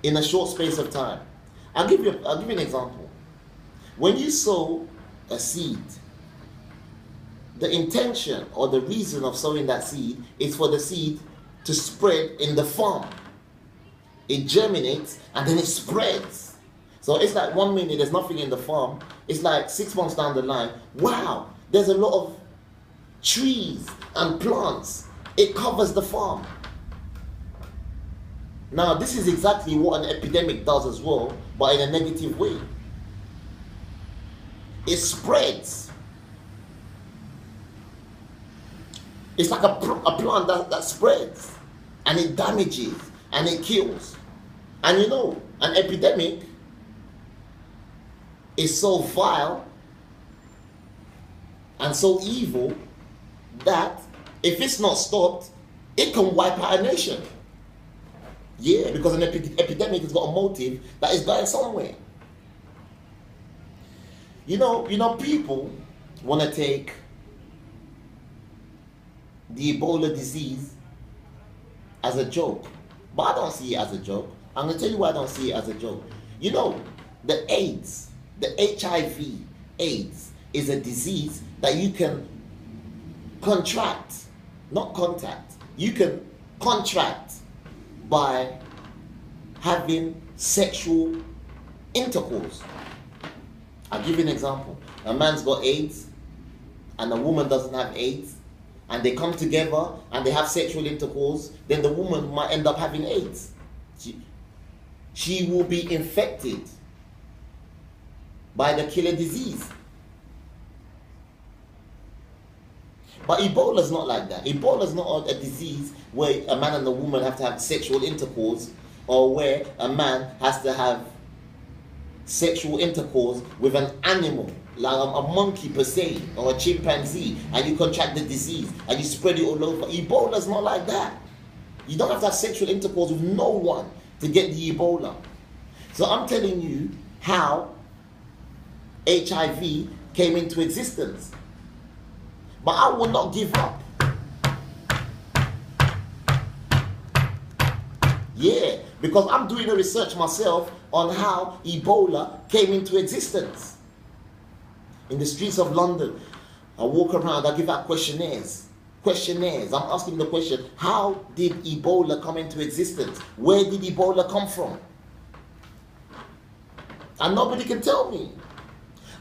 in a short space of time. I'll give you an example. When you sow a seed, the intention or the reason of sowing that seed is for the seed to spread in the farm. It germinates and then it spreads. So it's like 1 minute there's nothing in the farm. It's like 6 months down the line, wow, there's a lot of trees and plants. It covers the farm. Now this is exactly what an epidemic does as well, but in a negative way. It spreads. It's like a plant that spreads, and it damages and it kills. And you know, an epidemic is so vile and so evil that if it's not stopped, it can wipe out a nation. Yeah, because an epidemic has got a motive that is going somewhere. You know, people want to take the Ebola disease as a joke. But I don't see it as a joke. I'm going to tell you why I don't see it as a joke. You know, the AIDS, the HIV AIDS is a disease that you can contract, not contact. You can contract by having sexual intercourse. I'll give you an example. A man's got AIDS and a woman doesn't have AIDS, and they come together and they have sexual intercourse, then the woman might end up having AIDS. She will be infected by the killer disease. But Ebola is not like that. Ebola is not a disease where a man and a woman have to have sexual intercourse, or where a man has to have sexual intercourse with an animal, like a monkey per se, or a chimpanzee, and you contract the disease and you spread it all over. Ebola is not like that. You don't have to have sexual intercourse with no one to get the Ebola. So I'm telling you how HIV came into existence. But I will not give up. Yeah, because I'm doing the research myself on how Ebola came into existence. In the streets of London, I walk around, I give out questionnaires. I'm asking the question, how did Ebola come into existence? Where did Ebola come from? And nobody can tell me.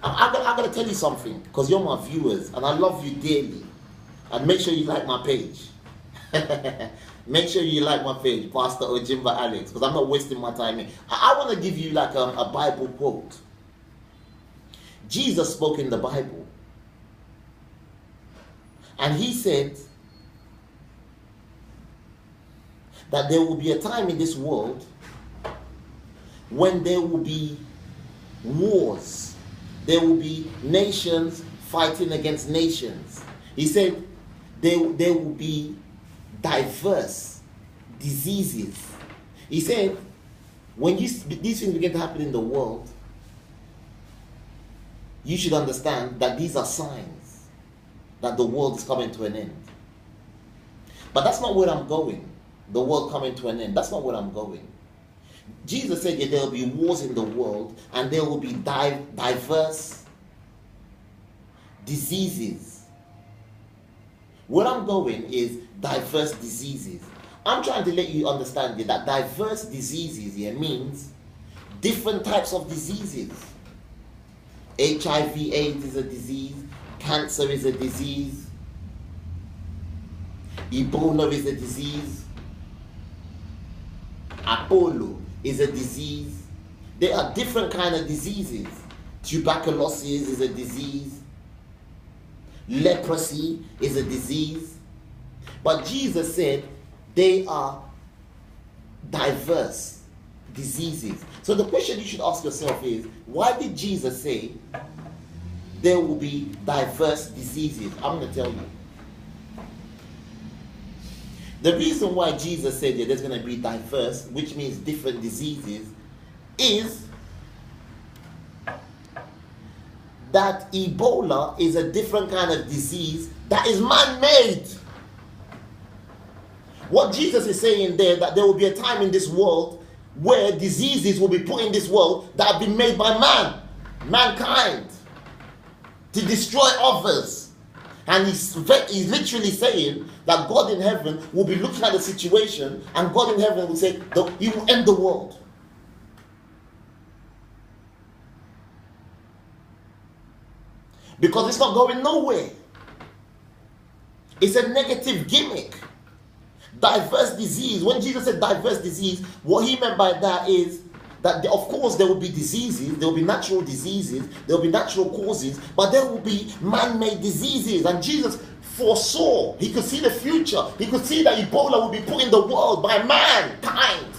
I'm going to tell you something, because you're my viewers, and I love you dearly. And make sure you like my page. Make sure you like my page, Pastor Ojimba Alex, because I'm not wasting my time here. I want to give you like a Bible quote. Jesus spoke in the Bible. And he said that there will be a time in this world when there will be wars. There will be nations fighting against nations. He said there will be diverse diseases. He said when these things begin to happen in the world, you should understand that these are signs that the world is coming to an end. But that's not where I'm going. The world coming to an end. That's not where I'm going. Jesus said that there will be wars in the world, and there will be diverse diseases. Where I'm going is diverse diseases. I'm trying to let you understand that diverse diseases here means different types of diseases. HIV/AIDS is a disease. Cancer is a disease. Ebola is a disease. Apollo is a disease. There are different kinds of diseases. Tuberculosis is a disease. Leprosy is a disease. But Jesus said they are diverse diseases. So the question you should ask yourself is, why did Jesus say there will be diverse diseases? I'm going to tell you. The reason why Jesus said that there's going to be diverse, which means different diseases, is that Ebola is a different kind of disease that is man-made. What Jesus is saying there, that there will be a time in this world where diseases will be put in this world that have been made by mankind, to destroy others. And he's literally saying that God in heaven will be looking at the situation, and God in heaven will say, He will end the world. Because it's not going nowhere. It's a negative gimmick. Diverse disease. When Jesus said diverse disease, what he meant by that is that of course there will be diseases, there will be natural diseases, there will be natural causes, but there will be man-made diseases. And Jesus foresaw, he could see the future. He could see that Ebola will be put in the world by mankind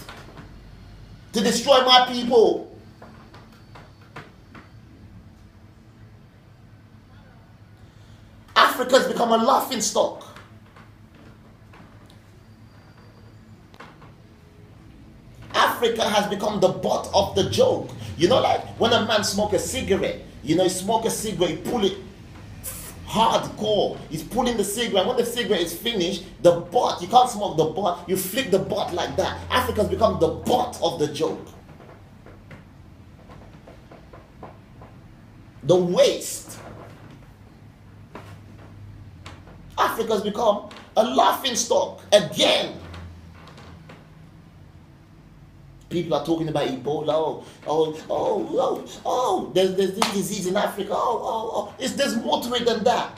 to destroy my people. Africa has become a laughing stock. Africa has become the butt of the joke. You know, like when a man smokes a cigarette, you know, he smoke a cigarette, he pull it hardcore. He's pulling the cigarette. When the cigarette is finished, the butt, you can't smoke the butt, you flick the butt like that. Africa has become the butt of the joke. The waste. Africa has become a laughing stock again. People are talking about Ebola. There's this disease in Africa. There's more to it than that.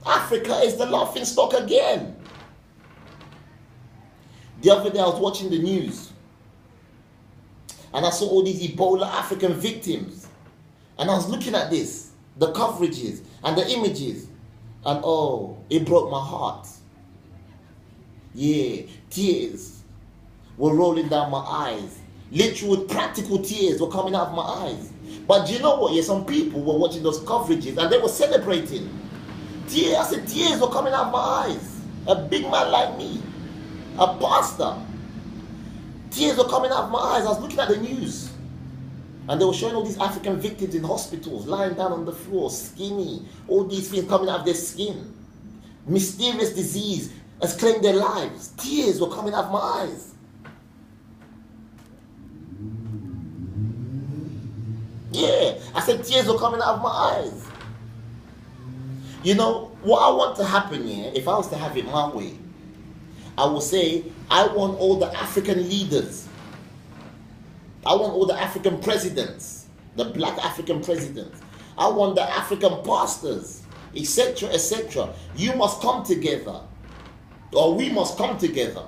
Africa is the laughing stock again. The other day I was watching the news, and I saw all these Ebola African victims, and I was looking at this, the coverages and the images, and it broke my heart. Yeah, tears were rolling down my eyes. Literal practical tears were coming out of my eyes. But do you know what? Yeah, some people were watching those coverages and they were celebrating. Tears were coming out of my eyes. A big man like me, a pastor. Tears were coming out of my eyes. I was looking at the news, and they were showing all these African victims in hospitals, lying down on the floor, skinny, all these things coming out of their skin. Mysterious disease has claimed their lives. Tears were coming out of my eyes. Yeah, I said tears were coming out of my eyes. You know, what I want to happen here, if I was to have it my way, I will say, I want all the African leaders, I want all the African presidents, the black African presidents, I want the African pastors, etc., etc. You must come together, or we must come together,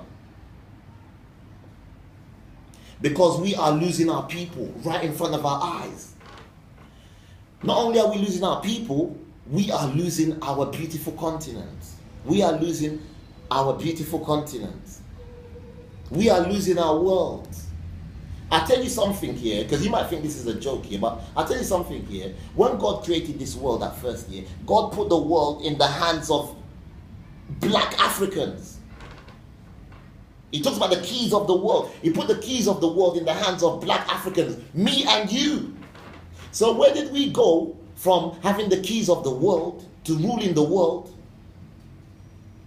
because we are losing our people right in front of our eyes. Not only are we losing our people, we are losing our beautiful continent. We are losing our beautiful continent. We are losing our world. I'll tell you something here, because you might think this is a joke here, but I'll tell you something here. When God created this world at first year, God put the world in the hands of black Africans. He talks about the keys of the world. He put the keys of the world in the hands of black Africans, me and you. So where did we go from having the keys of the world, to ruling the world,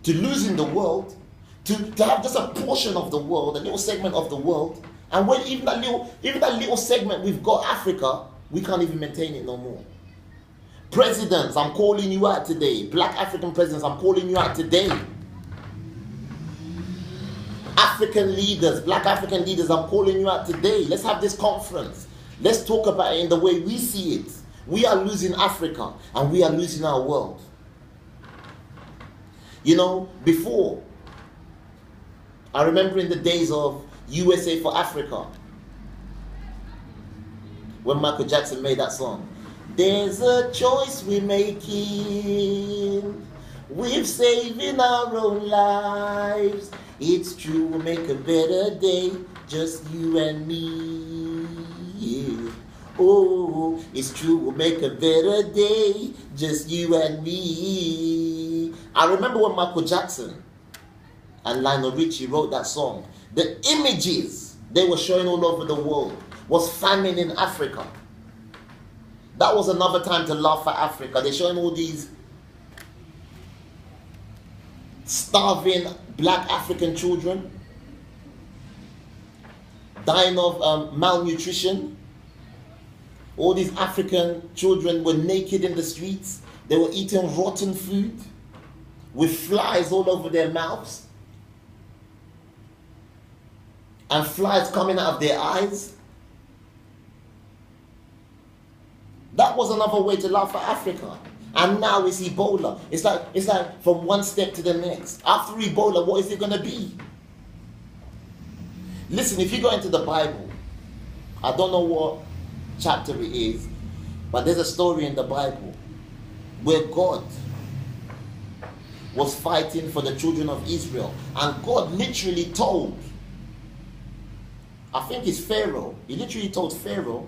to losing the world, to have just a portion of the world, a little segment of the world? And when even that little segment we've got, Africa, we can't even maintain it no more. Presidents, I'm calling you out today. Black African presidents, I'm calling you out today. African leaders, black African leaders, I'm calling you out today. Let's have this conference. Let's talk about it in the way we see it. We are losing Africa, and we are losing our world. You know, before, I remember in the days of USA for Africa, when Michael Jackson made that song. There's a choice we're making, we're saving our own lives. It's true, we'll make a better day, just you and me. Yeah. Oh, it's true, we'll make a better day, just you and me. I remember when Michael Jackson and Lionel Richie wrote that song, the images they were showing all over the world was famine in Africa. That was another time to laugh at Africa. They're showing all these starving black African children. dying of malnutrition. All these African children were naked in the streets. They were eating rotten food with flies all over their mouths and flies coming out of their eyes. That was another way to laugh at Africa. And now it's Ebola. It's like from one step to the next. After Ebola, what is it going to be? Listen, if you go into the Bible, I don't know what chapter it is, but there's a story in the Bible where God was fighting for the children of Israel, and God literally told, I think it's Pharaoh, he literally told Pharaoh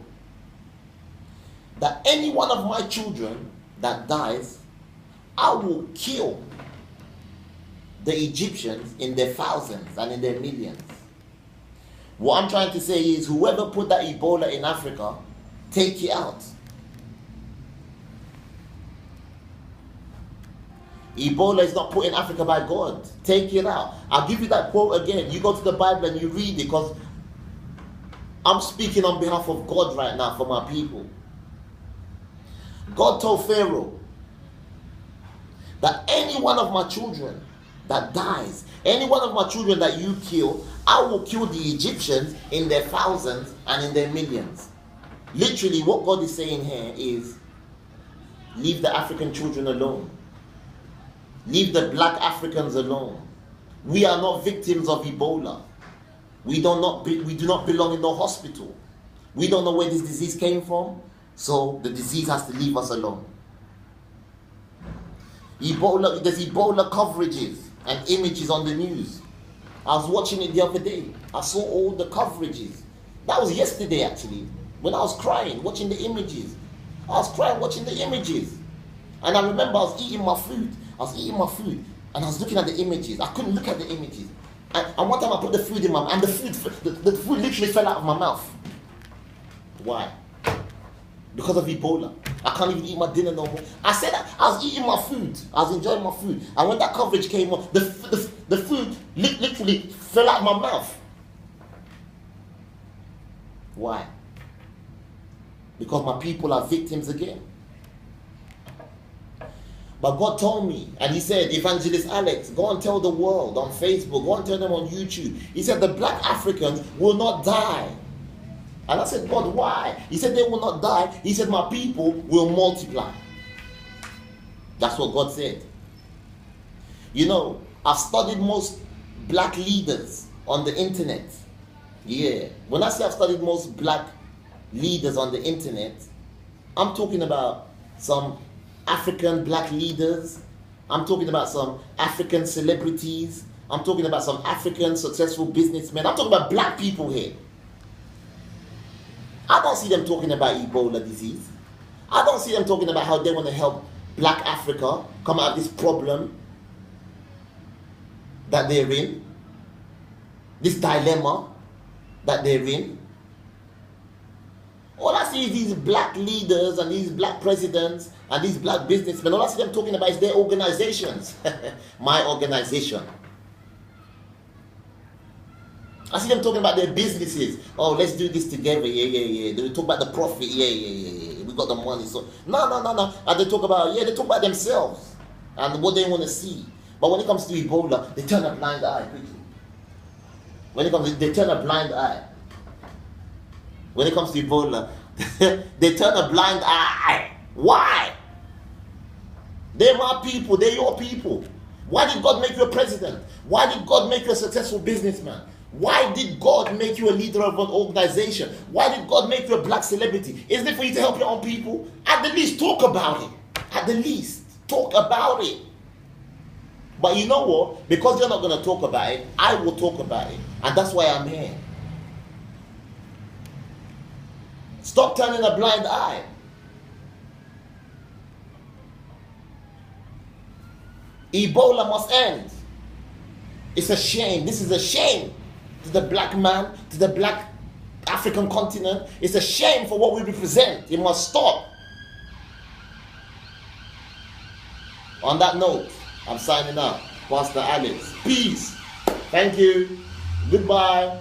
that any one of my children that dies, I will kill the Egyptians in their thousands and in their millions. What I'm trying to say is, whoever put that Ebola in Africa, take it out. Ebola is not put in Africa by God. Take it out. I'll give you that quote again. You go to the Bible and you read it, because I'm speaking on behalf of God right now for my people. God told Pharaoh that any one of my children that dies, any one of my children that you kill, I will kill the Egyptians in their thousands and in their millions. Literally, what God is saying here is, leave the African children alone. Leave the black Africans alone. We are not victims of Ebola. We do not belong in no hospital. We don't know where this disease came from, so the disease has to leave us alone. Ebola, there's Ebola coverages and images on the news. I was watching it the other day. I saw all the coverages. That was yesterday actually, when I was crying, watching the images. I was crying watching the images. And I remember I was eating my food. And I was looking at the images. I couldn't look at the images. And one time I put the food in my mouth, and the food literally fell out of my mouth. Why? Because of Ebola. I can't even eat my dinner no more. I said that I was eating my food. I was enjoying my food. And when that coverage came on, the food literally fell out of my mouth. Why? Because my people are victims again. But God told me, and he said, Evangelist Alex, go and tell the world on Facebook, go and tell them on YouTube. He said, the black Africans will not die. And I said, God, why? He said, they will not die. He said, my people will multiply. That's what God said. You know, I've studied most black leaders on the internet. Yeah. When I say I've studied most black leaders on the internet, I'm talking about some African black leaders. I'm talking about some African celebrities. I'm talking about some African successful businessmen. I'm talking about black people here. I don't see them talking about Ebola disease. I don't see them talking about how they want to help black Africa come out of this problem that they're in, this dilemma that they're in. All I see is these black leaders and these black presidents and these black businessmen. All I see them talking about is their organizations. My organization. I see them talking about their businesses. Oh, let's do this together. Yeah. They talk about the profit. Yeah. We got the money. So no. And they talk about themselves and what they want to see. But when it comes to Ebola, they turn a blind eye quickly. They turn a blind eye. When it comes to Ebola, they turn a blind eye. Why? They're my people. They're your people. Why did God make you a president? Why did God make you a successful businessman? Why did God make you a leader of an organization? Why did God make you a black celebrity? Isn't it for you to help your own people? At the least, talk about it. At the least, talk about it. But you know what? Because you're not going to talk about it, I will talk about it. And that's why I'm here. Stop turning a blind eye. Ebola must end. It's a shame. This is a shame to the black man, to the black African continent. It's a shame for what we represent. It must stop. On that note, I'm signing out. Pastor Alex. Peace. Thank you. Goodbye.